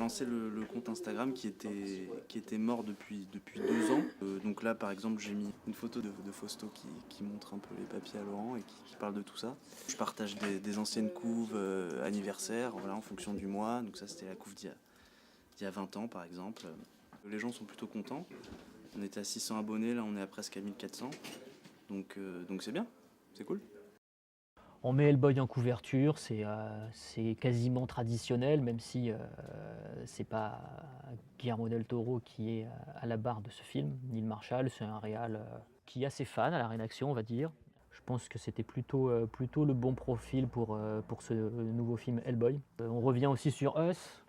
relancé le compte Instagram qui était mort depuis 2 ans. Donc là, par exemple, j'ai mis une photo de Fausto qui montre un peu les papiers à Laurent et qui parle de tout ça. Je partage des anciennes couves anniversaires, voilà, en fonction du mois. Donc ça, c'était la couve d'il y a 20 ans, par exemple. Les gens sont plutôt contents. On était à 600 abonnés, là on est à presque à 1400. Donc c'est bien, c'est cool. On met Hellboy en couverture, c'est quasiment traditionnel, même si c'est pas Guillermo del Toro qui est à la barre de ce film. Neil Marshall, c'est un réal qui a ses fans à la rédaction, on va dire. Je pense que c'était plutôt le bon profil pour ce nouveau film Hellboy. On revient aussi sur Us.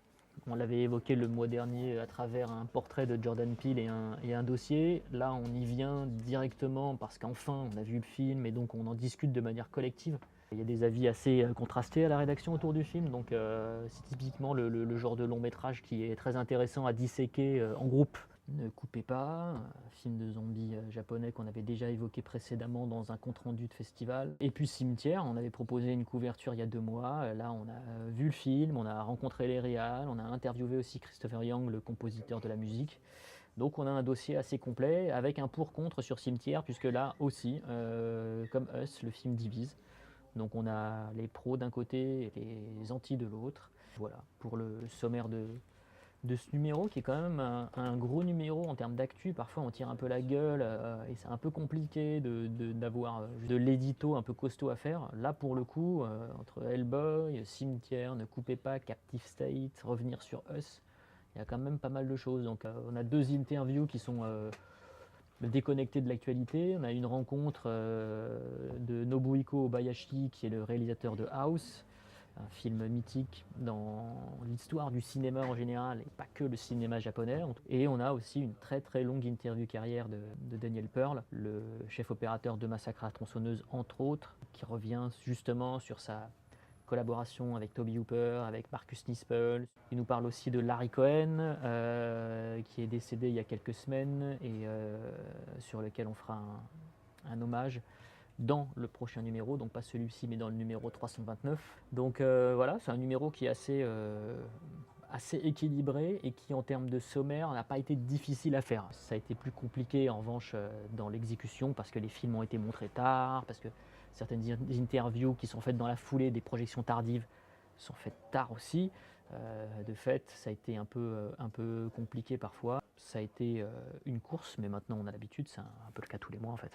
On l'avait évoqué le mois dernier à travers un portrait de Jordan Peele et un dossier. Là, on y vient directement parce qu'enfin, on a vu le film et donc on en discute de manière collective. Il y a des avis assez contrastés à la rédaction autour du film, donc c'est typiquement le genre de long métrage qui est très intéressant à disséquer en groupe. Ne coupez pas, un film de zombies japonais qu'on avait déjà évoqué précédemment dans un compte-rendu de festival. Et puis Cimetière, on avait proposé une couverture il y a 2 mois. Là, on a vu le film, on a rencontré les réals, on a interviewé aussi Christopher Young, le compositeur de la musique. Donc on a un dossier assez complet avec un pour-contre sur Cimetière, puisque là aussi, comme Us, le film divise. Donc on a les pros d'un côté et les antis de l'autre. Voilà, pour le sommaire de ce numéro qui est quand même un gros numéro en termes d'actu. Parfois on tire un peu la gueule et c'est un peu compliqué d'avoir de l'édito un peu costaud à faire. Là pour le coup, entre Hellboy, Cimetière, Ne coupez pas, Captive State, revenir sur Us, il y a quand même pas mal de choses. Donc on a 2 interviews qui sont déconnectées de l'actualité. On a une rencontre de Nobuhiko Obayashi qui est le réalisateur de House, un film mythique dans l'histoire du cinéma en général et pas que le cinéma japonais. Et on a aussi une très très longue interview carrière de Daniel Pearl, le chef opérateur de Massacre à la tronçonneuse entre autres, qui revient justement sur sa collaboration avec Toby Hooper, avec Marcus Nispel. Il nous parle aussi de Larry Cohen, qui est décédé il y a quelques semaines et sur lequel on fera un hommage dans le prochain numéro, donc pas celui-ci mais dans le numéro 329. Donc voilà, c'est un numéro qui est assez équilibré et qui en termes de sommaire n'a pas été difficile à faire. Ça a été plus compliqué en revanche dans l'exécution parce que les films ont été montrés tard, parce que certaines interviews qui sont faites dans la foulée des projections tardives sont faites tard aussi. De fait, ça a été un peu compliqué parfois. Ça a été une course, mais maintenant on a l'habitude, c'est un peu le cas tous les mois en fait.